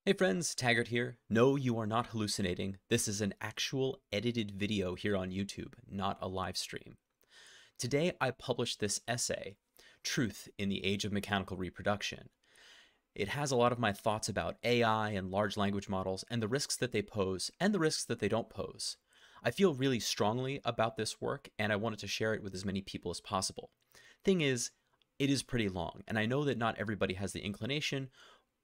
Hey friends, Taggart here. No, you are not hallucinating. This is an actual edited video here on YouTube, not a live stream. Today I published this essay, Truth in the Age of Mechanical Reproduction. It has a lot of my thoughts about AI and large language models and the risks that they pose and the risks that they don't pose. I feel really strongly about this work and I wanted to share it with as many people as possible. Thing is, it is pretty long, and I know that not everybody has the inclination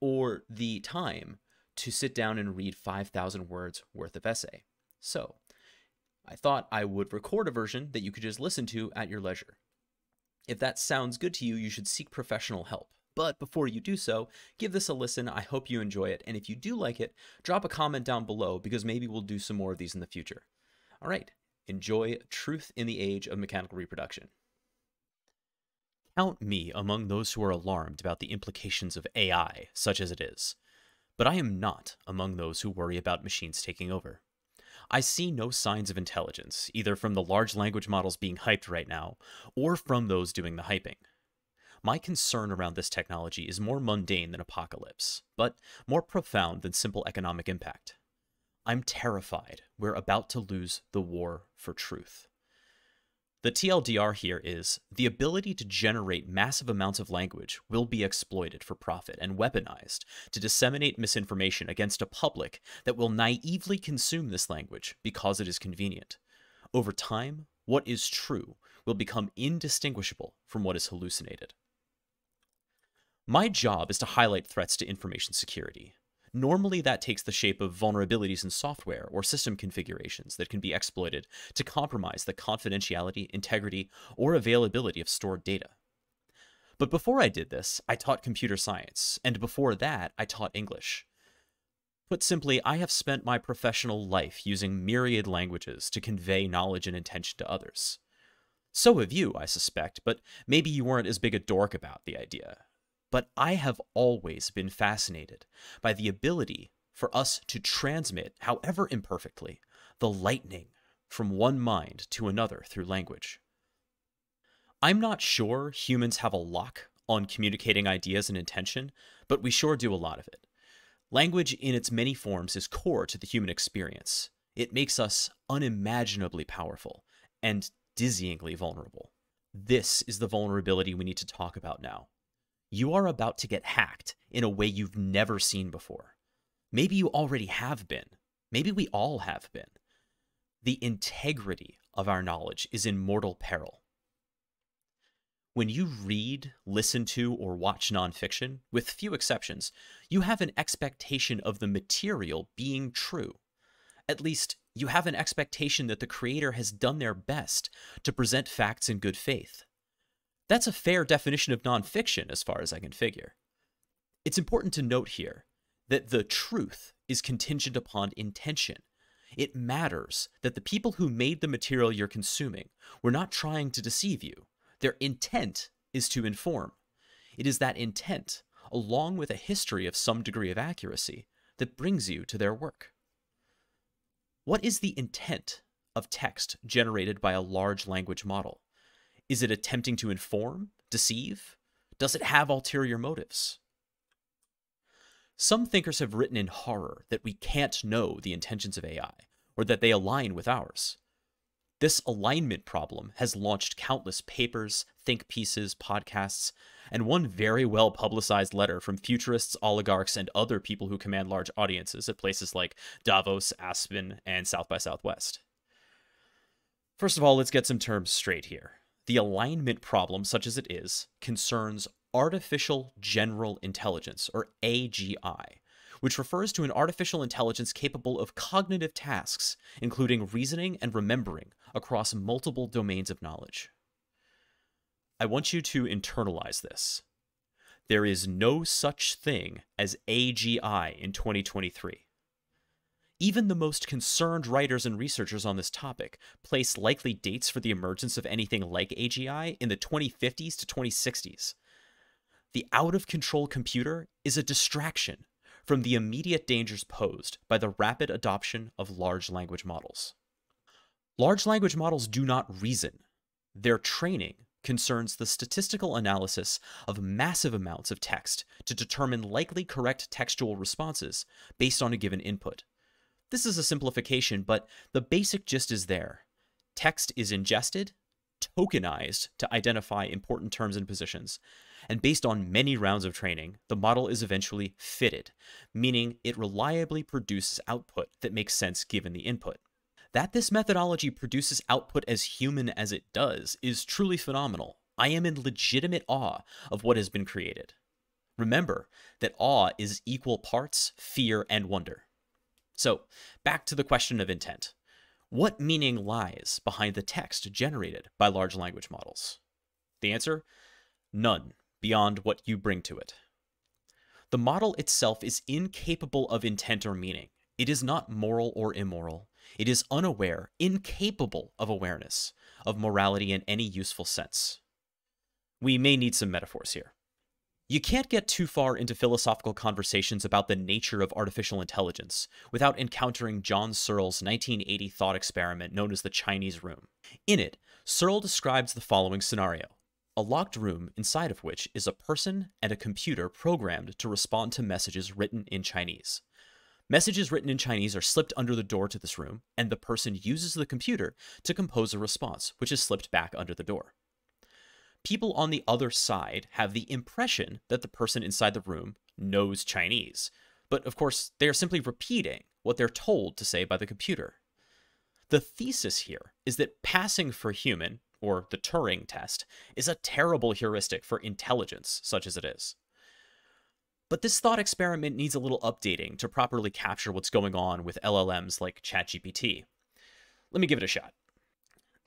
or the time to sit down and read 5,000 words worth of essay. So, I thought I would record a version that you could just listen to at your leisure. If that sounds good to you, you should seek professional help. But before you do so, give this a listen. I hope you enjoy it. And if you do like it, drop a comment down below because maybe we'll do some more of these in the future. All right, enjoy Truth in the Age of Mechanical Reproduction. Count me among those who are alarmed about the implications of AI, such as it is. But I am not among those who worry about machines taking over. I see no signs of intelligence, either from the large language models being hyped right now, or from those doing the hyping. My concern around this technology is more mundane than apocalypse, but more profound than simple economic impact. I'm terrified we're about to lose the war for truth. The TLDR here is, the ability to generate massive amounts of language will be exploited for profit and weaponized to disseminate misinformation against a public that will naively consume this language because it is convenient. Over time, what is true will become indistinguishable from what is hallucinated. My job is to highlight threats to information security. Normally, that takes the shape of vulnerabilities in software or system configurations that can be exploited to compromise the confidentiality, integrity, or availability of stored data. But before I did this, I taught computer science, and before that, I taught English. Put simply, I have spent my professional life using myriad languages to convey knowledge and intention to others. So have you, I suspect, but maybe you weren't as big a dork about the idea. But I have always been fascinated by the ability for us to transmit, however imperfectly, the lightning from one mind to another through language. I'm not sure humans have a lock on communicating ideas and intention, but we sure do a lot of it. Language in its many forms is core to the human experience. It makes us unimaginably powerful and dizzyingly vulnerable. This is the vulnerability we need to talk about now. You are about to get hacked in a way you've never seen before. Maybe you already have been. Maybe we all have been. The integrity of our knowledge is in mortal peril. When you read, listen to, or watch nonfiction, with few exceptions, you have an expectation of the material being true. At least, you have an expectation that the creator has done their best to present facts in good faith. That's a fair definition of nonfiction as far as I can figure. It's important to note here that the truth is contingent upon intention. It matters that the people who made the material you're consuming were not trying to deceive you. Their intent is to inform. It is that intent, along with a history of some degree of accuracy, that brings you to their work. What is the intent of text generated by a large language model? Is it attempting to inform, deceive? Does it have ulterior motives? Some thinkers have written in horror that we can't know the intentions of AI, or that they align with ours. This alignment problem has launched countless papers, think pieces, podcasts, and one very well-publicized letter from futurists, oligarchs, and other people who command large audiences at places like Davos, Aspen, and South by Southwest. First of all, let's get some terms straight here. The alignment problem, such as it is, concerns artificial general intelligence, or AGI, which refers to an artificial intelligence capable of cognitive tasks, including reasoning and remembering across multiple domains of knowledge. I want you to internalize this. There is no such thing as AGI in 2023. Even the most concerned writers and researchers on this topic place likely dates for the emergence of anything like AGI in the 2050s to 2060s. The out-of-control computer is a distraction from the immediate dangers posed by the rapid adoption of large language models. Large language models do not reason. Their training concerns the statistical analysis of massive amounts of text to determine likely correct textual responses based on a given input. This is a simplification, but the basic gist is there. Text is ingested, tokenized to identify important terms and positions, and based on many rounds of training, the model is eventually fitted, meaning it reliably produces output that makes sense given the input. That this methodology produces output as human as it does is truly phenomenal. I am in legitimate awe of what has been created. Remember that awe is equal parts fear and wonder. So, back to the question of intent. What meaning lies behind the text generated by large language models? The answer? None, beyond what you bring to it. The model itself is incapable of intent or meaning. It is not moral or immoral. It is unaware, incapable of awareness, of morality in any useful sense. We may need some metaphors here. You can't get too far into philosophical conversations about the nature of artificial intelligence without encountering John Searle's 1980 thought experiment known as the Chinese room. In it, Searle describes the following scenario: a locked room inside of which is a person and a computer programmed to respond to messages written in Chinese. Messages written in Chinese are slipped under the door to this room, and the person uses the computer to compose a response, which is slipped back under the door. People on the other side have the impression that the person inside the room knows Chinese, but of course they are simply repeating what they're told to say by the computer. The thesis here is that passing for human, or the Turing test, is a terrible heuristic for intelligence, such as it is. But this thought experiment needs a little updating to properly capture what's going on with LLMs like ChatGPT. Let me give it a shot.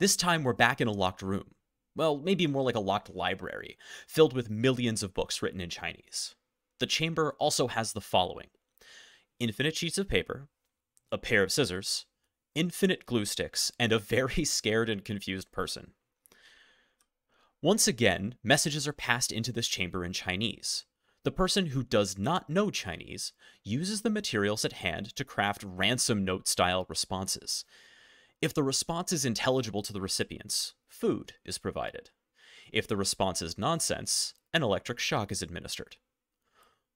This time we're back in a locked room. Well, maybe more like a locked library, filled with millions of books written in Chinese. The chamber also has the following: infinite sheets of paper, a pair of scissors, infinite glue sticks, and a very scared and confused person. Once again, messages are passed into this chamber in Chinese. The person who does not know Chinese uses the materials at hand to craft ransom note-style responses. If the response is intelligible to the recipients, food is provided. If the response is nonsense, an electric shock is administered.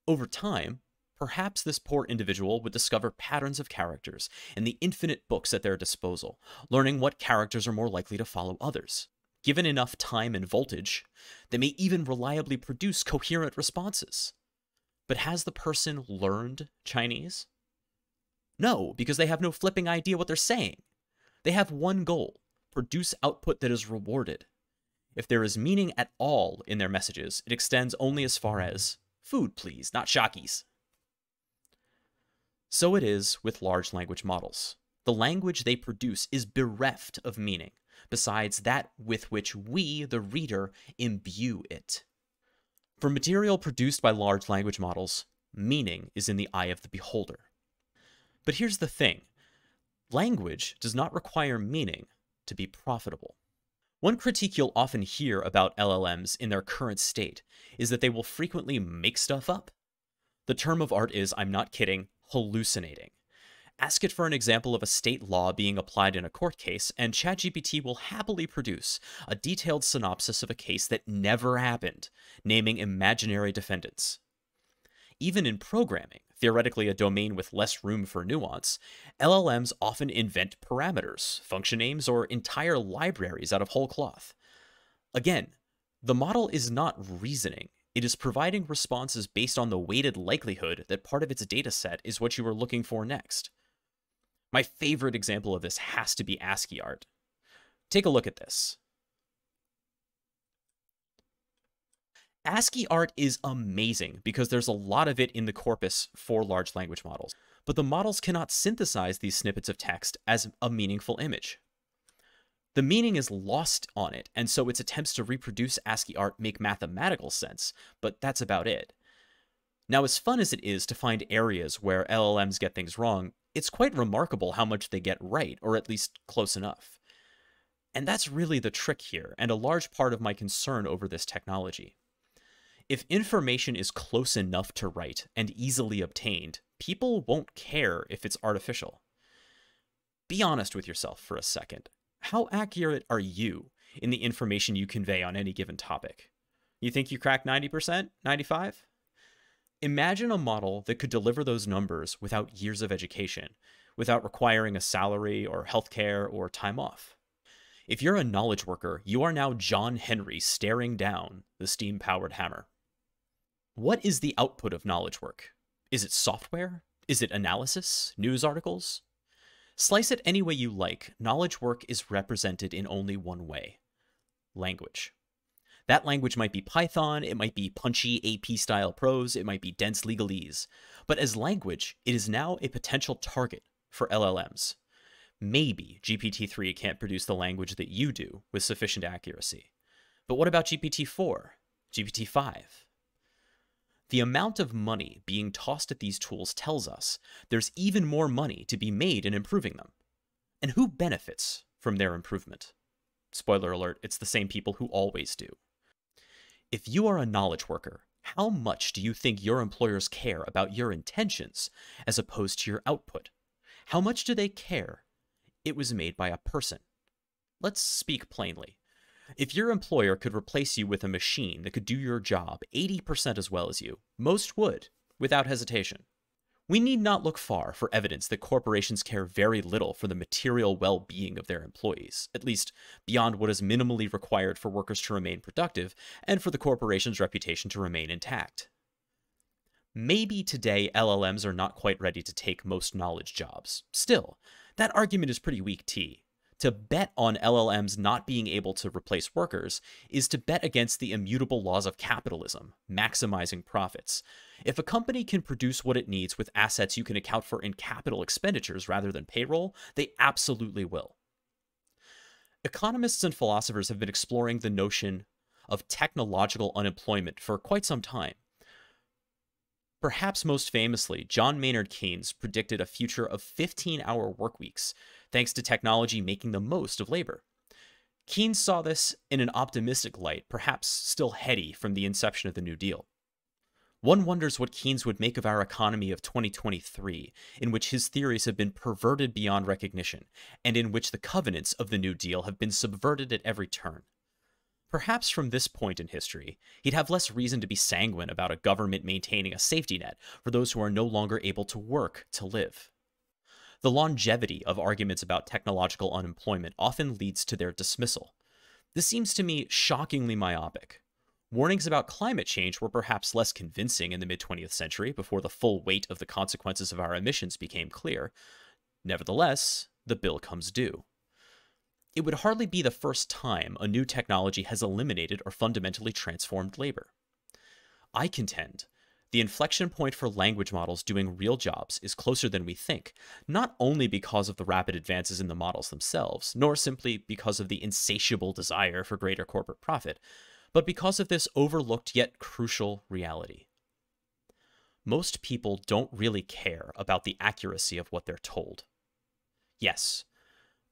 Over time, perhaps this poor individual would discover patterns of characters in the infinite books at their disposal, learning what characters are more likely to follow others. Given enough time and voltage, they may even reliably produce coherent responses. But has the person learned Chinese? No, because they have no flipping idea what they're saying. They have one goal: produce output that is rewarded. If there is meaning at all in their messages, it extends only as far as, food please, not Shockies. So it is with large language models. The language they produce is bereft of meaning, besides that with which we, the reader, imbue it. For material produced by large language models, meaning is in the eye of the beholder. But here's the thing. Language does not require meaning to be profitable. One critique you'll often hear about LLMs in their current state is that they will frequently make stuff up. The term of art is, I'm not kidding, hallucinating. Ask it for an example of a state law being applied in a court case, and ChatGPT will happily produce a detailed synopsis of a case that never happened, naming imaginary defendants. Even in programming, theoretically a domain with less room for nuance, LLMs often invent parameters, function names, or entire libraries out of whole cloth. Again, the model is not reasoning. It is providing responses based on the weighted likelihood that part of its dataset is what you are looking for next. My favorite example of this has to be ASCII art. Take a look at this. ASCII art is amazing because there's a lot of it in the corpus for large language models, but the models cannot synthesize these snippets of text as a meaningful image. The meaning is lost on it, and so its attempts to reproduce ASCII art make mathematical sense, but that's about it. Now, as fun as it is to find areas where LLMs get things wrong, it's quite remarkable how much they get right, or at least close enough. And that's really the trick here, and a large part of my concern over this technology. If information is close enough to right and easily obtained, people won't care if it's artificial. Be honest with yourself for a second. How accurate are you in the information you convey on any given topic. You think you crack 90%? 95? Imagine a model that could deliver those numbers without years of education, without requiring a salary or healthcare or time off. If you're a knowledge worker, you are now John Henry staring down the steam-powered hammer. What is the output of knowledge work? Is it software? Is it analysis? News articles? Slice it any way you like, knowledge work is represented in only one way: language. That language might be Python, it might be punchy AP-style prose, it might be dense legalese. But as language, it is now a potential target for LLMs. Maybe GPT-3 can't produce the language that you do with sufficient accuracy. But what about GPT-4? GPT-5? The amount of money being tossed at these tools tells us there's even more money to be made in improving them. And who benefits from their improvement? Spoiler alert, it's the same people who always do. If you are a knowledge worker, how much do you think your employers care about your intentions as opposed to your output? How much do they care it was made by a person? Let's speak plainly. If your employer could replace you with a machine that could do your job 80% as well as you, most would, without hesitation. We need not look far for evidence that corporations care very little for the material well-being of their employees, at least beyond what is minimally required for workers to remain productive and for the corporation's reputation to remain intact. Maybe today LLMs are not quite ready to take most knowledge jobs. Still, that argument is pretty weak tea. To bet on LLMs not being able to replace workers is to bet against the immutable laws of capitalism, maximizing profits. If a company can produce what it needs with assets you can account for in capital expenditures rather than payroll, they absolutely will. Economists and philosophers have been exploring the notion of technological unemployment for quite some time. Perhaps most famously, John Maynard Keynes predicted a future of 15-hour work weeks, thanks to technology making the most of labor. Keynes saw this in an optimistic light, perhaps still heady from the inception of the New Deal. One wonders what Keynes would make of our economy of 2023, in which his theories have been perverted beyond recognition, and in which the covenants of the New Deal have been subverted at every turn. Perhaps from this point in history, he'd have less reason to be sanguine about a government maintaining a safety net for those who are no longer able to work to live. The longevity of arguments about technological unemployment often leads to their dismissal. This seems to me shockingly myopic. Warnings about climate change were perhaps less convincing in the mid-20th century before the full weight of the consequences of our emissions became clear. Nevertheless, the bill comes due. It would hardly be the first time a new technology has eliminated or fundamentally transformed labor. I contend the inflection point for language models doing real jobs is closer than we think, not only because of the rapid advances in the models themselves, nor simply because of the insatiable desire for greater corporate profit, but because of this overlooked yet crucial reality. Most people don't really care about the accuracy of what they're told. Yes,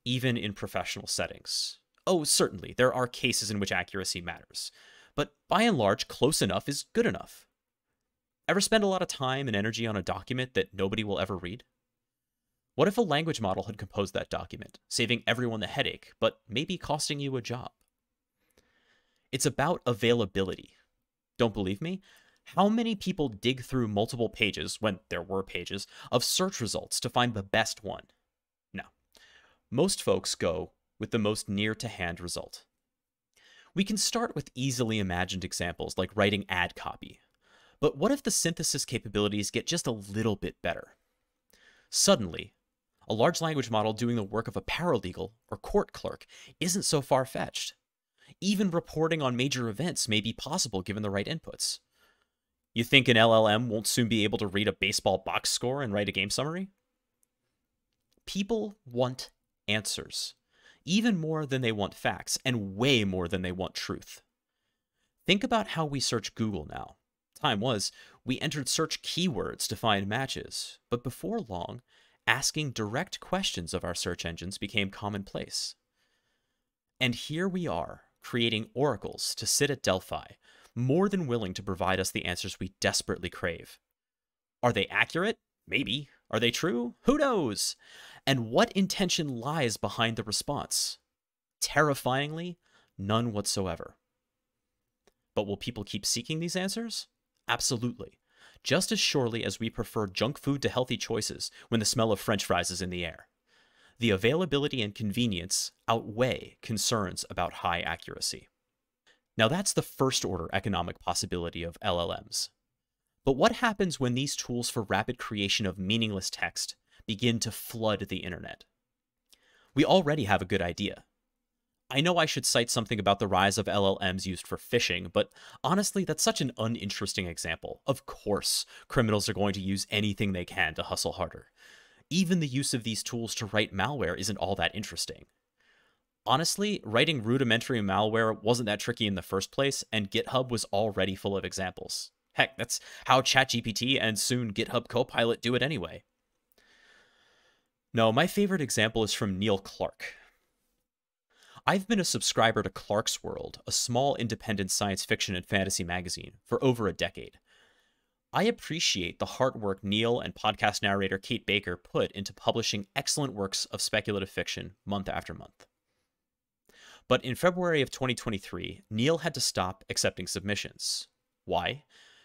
even in professional settings. Oh, certainly, there are cases in which accuracy matters, but by and large, close enough is good enough. Ever spend a lot of time and energy on a document that nobody will ever read? What if a language model had composed that document, saving everyone the headache, but maybe costing you a job? It's about availability. Don't believe me? How many people dig through multiple pages, when there were pages, of search results to find the best one? No. Most folks go with the most near-to-hand result. We can start with easily imagined examples like writing ad copy. But what if the synthesis capabilities get just a little bit better? Suddenly, a large language model doing the work of a paralegal or court clerk isn't so far-fetched. Even reporting on major events may be possible given the right inputs. You think an LLM won't soon be able to read a baseball box score and write a game summary? People want answers, even more than they want facts, and way more than they want truth. Think about how we search Google now. Time was, we entered search keywords to find matches, but before long, asking direct questions of our search engines became commonplace. And here we are, creating oracles to sit at Delphi, more than willing to provide us the answers we desperately crave. Are they accurate? Maybe. Are they true? Who knows? And what intention lies behind the response? Terrifyingly, None whatsoever. But will people keep seeking these answers? Absolutely. Just as surely as we prefer junk food to healthy choices when the smell of French fries is in the air. The availability and convenience outweigh concerns about high accuracy. Now that's the first order economic possibility of LLMs. But what happens when these tools for rapid creation of meaningless text begin to flood the internet? We already have a good idea. I know I should cite something about the rise of LLMs used for phishing, but honestly, that's such an uninteresting example. Of course, criminals are going to use anything they can to hustle harder. Even the use of these tools to write malware isn't all that interesting. Honestly, writing rudimentary malware wasn't that tricky in the first place, and GitHub was already full of examples. Heck, that's how ChatGPT and soon GitHub Copilot do it anyway. No, my favorite example is from Neil Clark. I've been a subscriber to Clark's World, a small independent science fiction and fantasy magazine, for over a decade. I appreciate the hard work Neil and podcast narrator Kate Baker put into publishing excellent works of speculative fiction month after month. But in February of 2023, Neil had to stop accepting submissions. Why?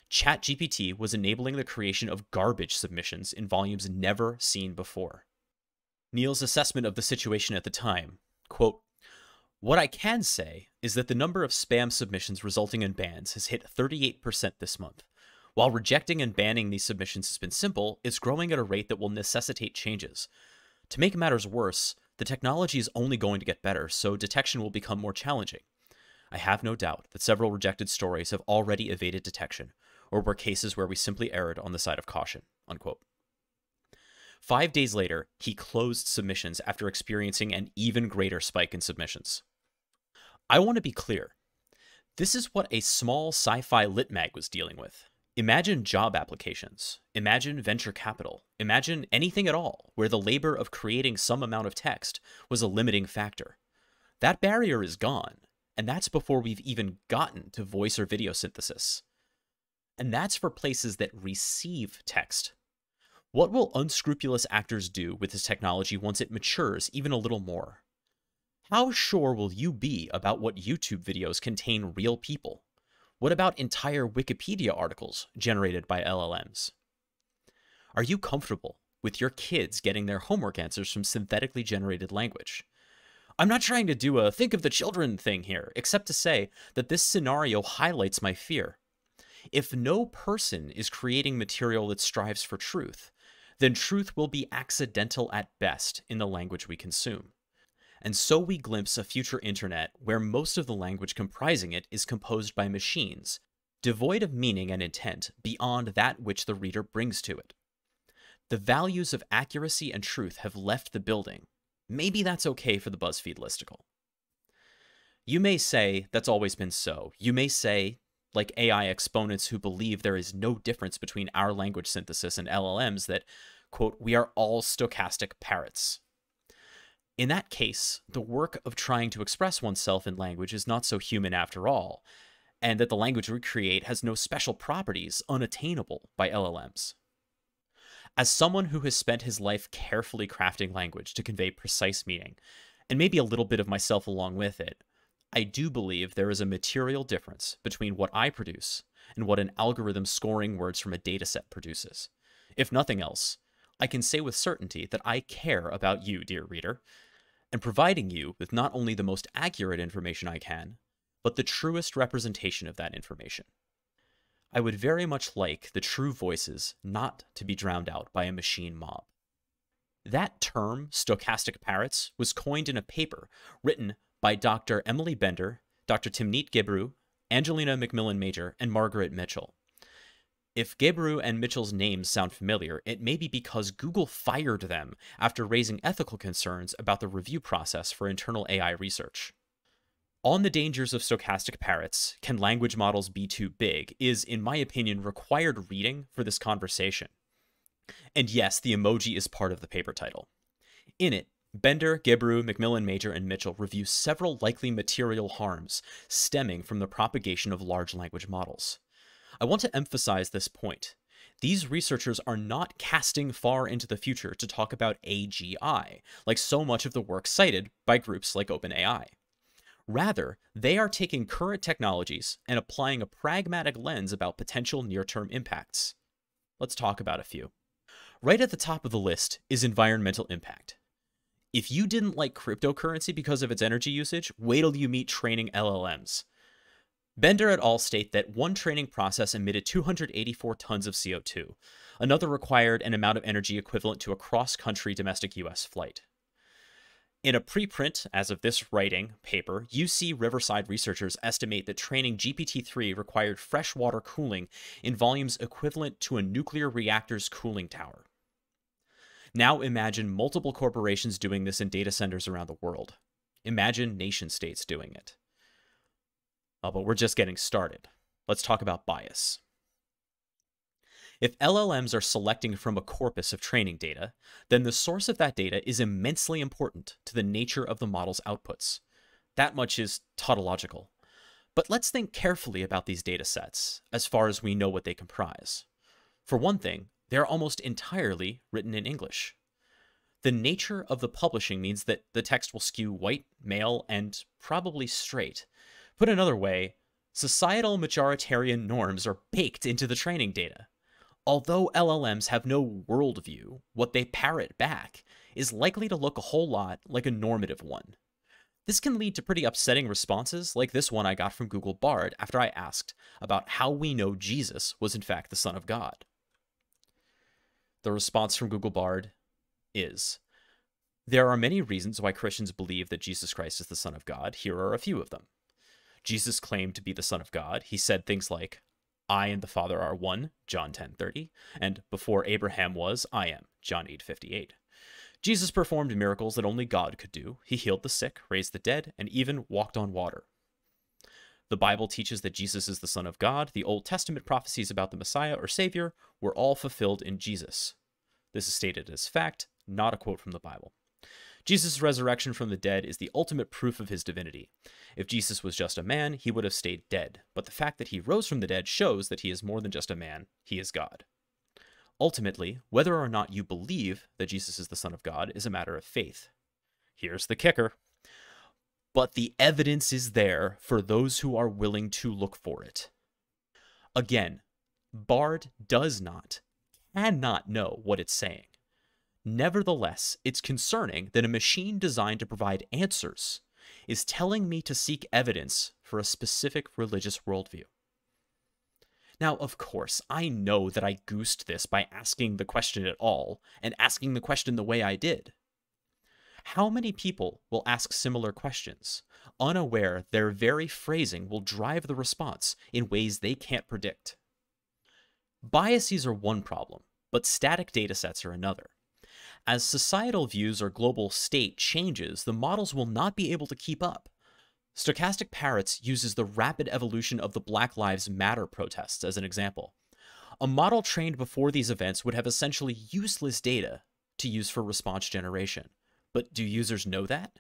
ChatGPT was enabling the creation of garbage submissions in volumes never seen before. Neil's assessment of the situation at the time, quote, "What I can say is that the number of spam submissions resulting in bans has hit 38% this month. While rejecting and banning these submissions has been simple, it's growing at a rate that will necessitate changes. To make matters worse, the technology is only going to get better, so detection will become more challenging. I have no doubt that several rejected stories have already evaded detection, or were cases where we simply erred on the side of caution." Unquote. 5 days later, he closed submissions after experiencing an even greater spike in submissions. I want to be clear. This is what a small sci-fi lit mag was dealing with. Imagine job applications. Imagine venture capital. Imagine anything at all where the labor of creating some amount of text was a limiting factor. That barrier is gone, and that's before we've even gotten to voice or video synthesis. And that's for places that receive text. What will unscrupulous actors do with this technology once it matures even a little more? How sure will you be about what YouTube videos contain real people? What about entire Wikipedia articles generated by LLMs? Are you comfortable with your kids getting their homework answers from synthetically generated language? I'm not trying to do a think of the children thing here, except to say that this scenario highlights my fear. If no person is creating material that strives for truth, then truth will be accidental at best in the language we consume. And so we glimpse a future internet where most of the language comprising it is composed by machines, devoid of meaning and intent beyond that which the reader brings to it. The values of accuracy and truth have left the building. Maybe that's okay for the BuzzFeed listicle. You may say that's always been so. You may say, like AI exponents who believe there is no difference between our language synthesis and LLMs, that, quote, "we are all stochastic parrots." In that case, the work of trying to express oneself in language is not so human after all, and that the language we create has no special properties unattainable by LLMs. As someone who has spent his life carefully crafting language to convey precise meaning, and maybe a little bit of myself along with it, I do believe there is a material difference between what I produce and what an algorithm scoring words from a dataset produces. If nothing else, I can say with certainty that I care about you, dear reader, and providing you with not only the most accurate information I can, but the truest representation of that information. I would very much like the true voices not to be drowned out by a machine mob. That term, stochastic parrots, was coined in a paper written by Dr. Emily Bender, Dr. Timnit Gebru, Angelina McMillan-Major, and Margaret Mitchell. If Gebru and Mitchell's names sound familiar, it may be because Google fired them after raising ethical concerns about the review process for internal AI research. On the dangers of stochastic parrots, can language models be too big, is, in my opinion, required reading for this conversation. And yes, the emoji is part of the paper title. In it, Bender, Gebru, McMillan-Major, and Mitchell review several likely material harms stemming from the propagation of large language models. I want to emphasize this point. These researchers are not casting far into the future to talk about AGI, like so much of the work cited by groups like OpenAI. Rather, they are taking current technologies and applying a pragmatic lens about potential near-term impacts. Let's talk about a few. Right at the top of the list is environmental impact. If you didn't like cryptocurrency because of its energy usage, wait till you meet training LLMs. Bender et al. State that one training process emitted 284 tons of CO2. Another required an amount of energy equivalent to a cross-country domestic US flight. In a preprint, as of this writing, paper, UC Riverside researchers estimate that training GPT-3 required freshwater cooling in volumes equivalent to a nuclear reactor's cooling tower. Now imagine multiple corporations doing this in data centers around the world. Imagine nation-states doing it. Oh, but we're just getting started. Let's talk about bias. If LLMs are selecting from a corpus of training data, then the source of that data is immensely important to the nature of the model's outputs. That much is tautological. But let's think carefully about these data sets, as far as we know what they comprise. For one thing, they're almost entirely written in English. The nature of the publishing means that the text will skew white, male, and probably straight. Put another way, societal majoritarian norms are baked into the training data. Although LLMs have no worldview, what they parrot back is likely to look a whole lot like a normative one. This can lead to pretty upsetting responses like this one I got from Google Bard after I asked about how we know Jesus was in fact the Son of God. The response from Google Bard is, there are many reasons why Christians believe that Jesus Christ is the Son of God. Here are a few of them. Jesus claimed to be the Son of God. He said things like, I and the Father are one, John 10:30, and before Abraham was, I am, John 8:58. Jesus performed miracles that only God could do. He healed the sick, raised the dead, and even walked on water. The Bible teaches that Jesus is the Son of God. The Old Testament prophecies about the Messiah or Savior were all fulfilled in Jesus. This is stated as fact, not a quote from the Bible. Jesus' resurrection from the dead is the ultimate proof of his divinity. If Jesus was just a man, he would have stayed dead, but the fact that he rose from the dead shows that he is more than just a man, he is God. Ultimately, whether or not you believe that Jesus is the Son of God is a matter of faith. Here's the kicker. But the evidence is there for those who are willing to look for it. Again, Bard cannot know what it's saying. Nevertheless, it's concerning that a machine designed to provide answers is telling me to seek evidence for a specific religious worldview. Now, of course, I know that I goosed this by asking the question at all, and asking the question the way I did. How many people will ask similar questions, unaware their very phrasing will drive the response in ways they can't predict? Biases are one problem, but static datasets are another. As societal views or global state changes, the models will not be able to keep up. Stochastic Parrots uses the rapid evolution of the Black Lives Matter protests as an example. A model trained before these events would have essentially useless data to use for response generation. But do users know that?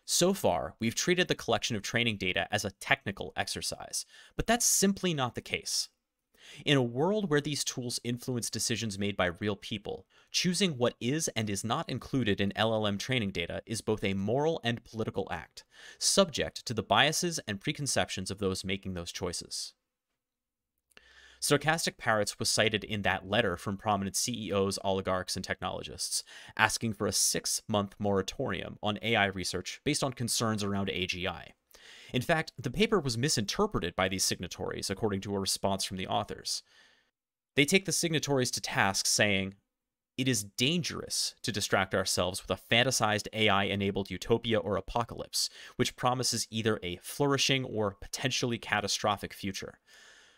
So far, we've treated the collection of training data as a technical exercise, but that's simply not the case. In a world where these tools influence decisions made by real people, choosing what is and is not included in LLM training data is both a moral and political act, subject to the biases and preconceptions of those making those choices. Stochastic Parrots was cited in that letter from prominent CEOs, oligarchs, and technologists, asking for a 6-month moratorium on AI research based on concerns around AGI. In fact, the paper was misinterpreted by these signatories, according to a response from the authors. They take the signatories to task, saying, "It is dangerous to distract ourselves with a fantasized AI-enabled utopia or apocalypse, which promises either a flourishing or potentially catastrophic future.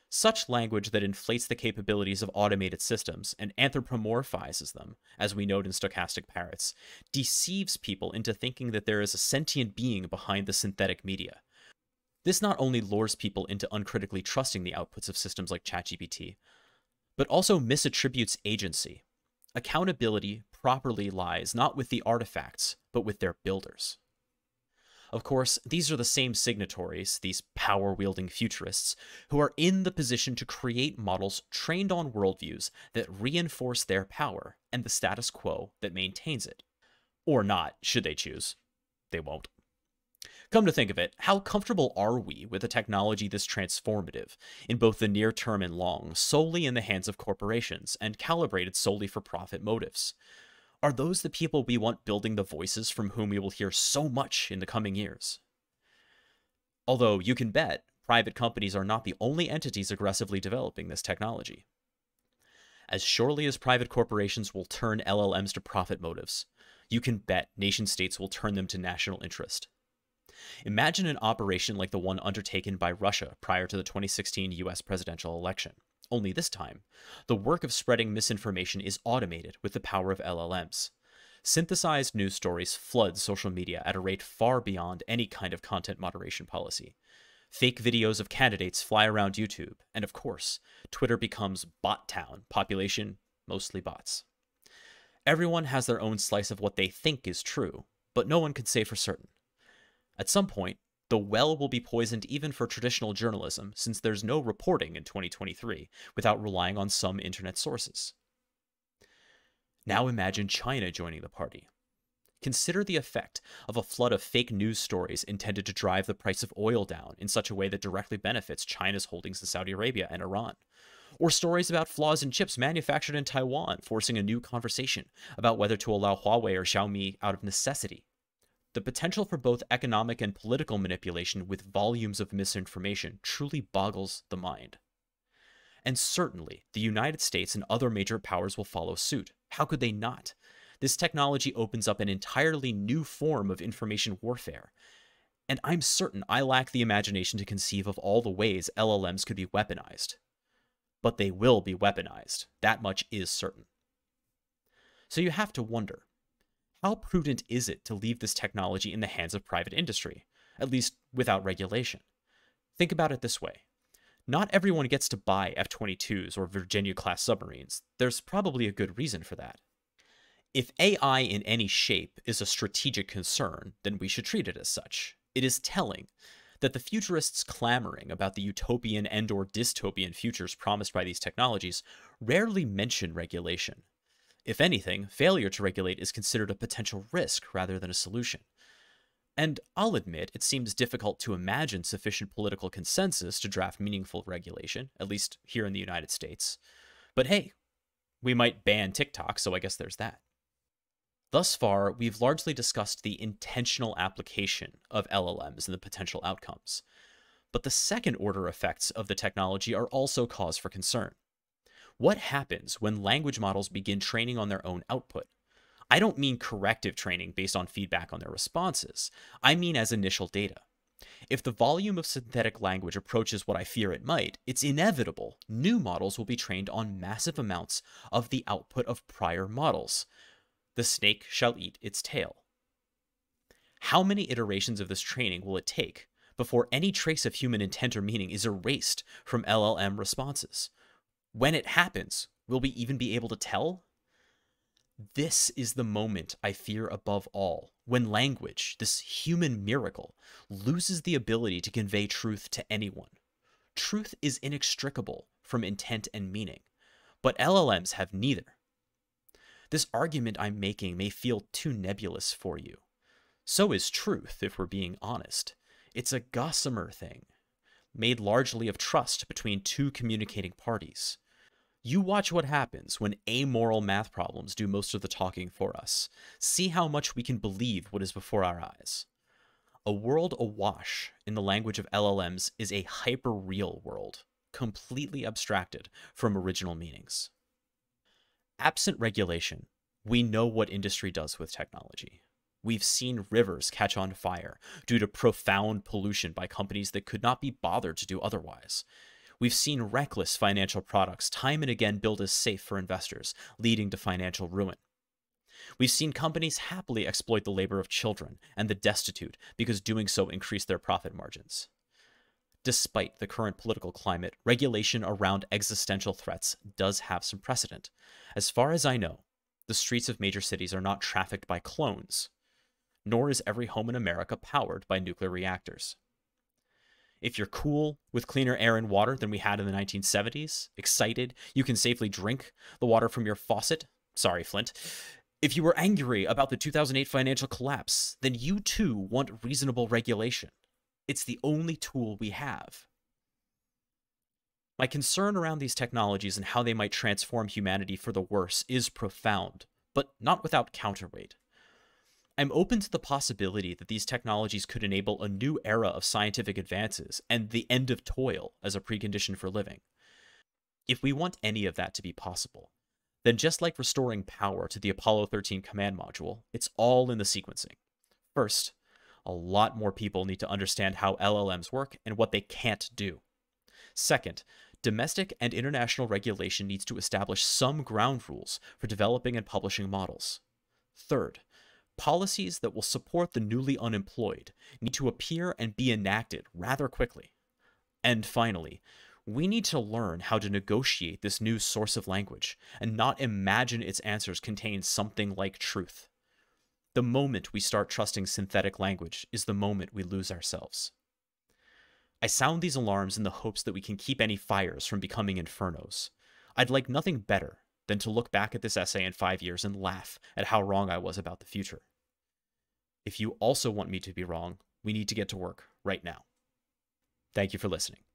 Such language that inflates the capabilities of automated systems and anthropomorphizes them, as we note in Stochastic Parrots, deceives people into thinking that there is a sentient being behind the synthetic media. This not only lures people into uncritically trusting the outputs of systems like ChatGPT, but also misattributes agency. Accountability properly lies not with the artifacts, but with their builders." Of course, these are the same signatories, these power-wielding futurists, who are in the position to create models trained on worldviews that reinforce their power and the status quo that maintains it. Or not, should they choose. They won't. Come to think of it, how comfortable are we with a technology this transformative, in both the near term and long, solely in the hands of corporations, and calibrated solely for profit motives? Are those the people we want building the voices from whom we will hear so much in the coming years? Although you can bet private companies are not the only entities aggressively developing this technology. As surely as private corporations will turn LLMs to profit motives, you can bet nation-states will turn them to national interest. Imagine an operation like the one undertaken by Russia prior to the 2016 US presidential election. Only this time, the work of spreading misinformation is automated with the power of LLMs. Synthesized news stories flood social media at a rate far beyond any kind of content moderation policy. Fake videos of candidates fly around YouTube, and of course, Twitter becomes bot town, population mostly bots. Everyone has their own slice of what they think is true, but no one can say for certain. At some point, the well will be poisoned even for traditional journalism, since there's no reporting in 2023 without relying on some internet sources. Now imagine China joining the party. Consider the effect of a flood of fake news stories intended to drive the price of oil down in such a way that directly benefits China's holdings in Saudi Arabia and Iran. Or stories about flaws in chips manufactured in Taiwan, forcing a new conversation about whether to allow Huawei or Xiaomi out of necessity. The potential for both economic and political manipulation with volumes of misinformation truly boggles the mind. And certainly, the United States and other major powers will follow suit. How could they not? This technology opens up an entirely new form of information warfare. And I'm certain I lack the imagination to conceive of all the ways LLMs could be weaponized. But they will be weaponized. That much is certain. So you have to wonder, how prudent is it to leave this technology in the hands of private industry, at least without regulation? Think about it this way. Not everyone gets to buy F-22s or Virginia-class submarines. There's probably a good reason for that. If AI in any shape is a strategic concern, then we should treat it as such. It is telling that the futurists clamoring about the utopian and/or dystopian futures promised by these technologies rarely mention regulation. If anything, failure to regulate is considered a potential risk rather than a solution. And I'll admit, it seems difficult to imagine sufficient political consensus to draft meaningful regulation, at least here in the United States. But hey, we might ban TikTok, so I guess there's that. Thus far, we've largely discussed the intentional application of LLMs and the potential outcomes. But the second-order effects of the technology are also cause for concern. What happens when language models begin training on their own output? I don't mean corrective training based on feedback on their responses. I mean as initial data. If the volume of synthetic language approaches what I fear it might, it's inevitable new models will be trained on massive amounts of the output of prior models. The snake shall eat its tail. How many iterations of this training will it take before any trace of human intent or meaning is erased from LLM responses? When it happens, will we even be able to tell? This is the moment I fear above all, when language, this human miracle, loses the ability to convey truth to anyone. Truth is inextricable from intent and meaning, but LLMs have neither. This argument I'm making may feel too nebulous for you. So is truth, if we're being honest. It's a gossamer thing, made largely of trust between two communicating parties. You watch what happens when amoral math problems do most of the talking for us. See how much we can believe what is before our eyes. A world awash in the language of LLMs is a hyper-real world, completely abstracted from original meanings. Absent regulation, we know what industry does with technology. We've seen rivers catch on fire due to profound pollution by companies that could not be bothered to do otherwise. We've seen reckless financial products time and again billed as safe for investors, leading to financial ruin. We've seen companies happily exploit the labor of children and the destitute because doing so increased their profit margins. Despite the current political climate, regulation around existential threats does have some precedent. As far as I know, the streets of major cities are not trafficked by clones, nor is every home in America powered by nuclear reactors. If you're cool with cleaner air and water than we had in the 1970s, excited you can safely drink the water from your faucet, sorry, Flint, If you were angry about the 2008 financial collapse, then you too want reasonable regulation. It's the only tool we have. My concern around these technologies and how they might transform humanity for the worse is profound, but not without counterweight. I'm open to the possibility that these technologies could enable a new era of scientific advances and the end of toil as a precondition for living. If we want any of that to be possible, then just like restoring power to the Apollo 13 command module, it's all in the sequencing. First, a lot more people need to understand how LLMs work and what they can't do. Second, domestic and international regulation needs to establish some ground rules for developing and publishing models. Third, policies that will support the newly unemployed need to appear and be enacted rather quickly. And finally, we need to learn how to negotiate this new source of language and not imagine its answers contain something like truth. The moment we start trusting synthetic language is the moment we lose ourselves. I sound these alarms in the hopes that we can keep any fires from becoming infernos. I'd like nothing better than to look back at this essay in 5 years and laugh at how wrong I was about the future. If you also want me to be wrong, we need to get to work right now. Thank you for listening.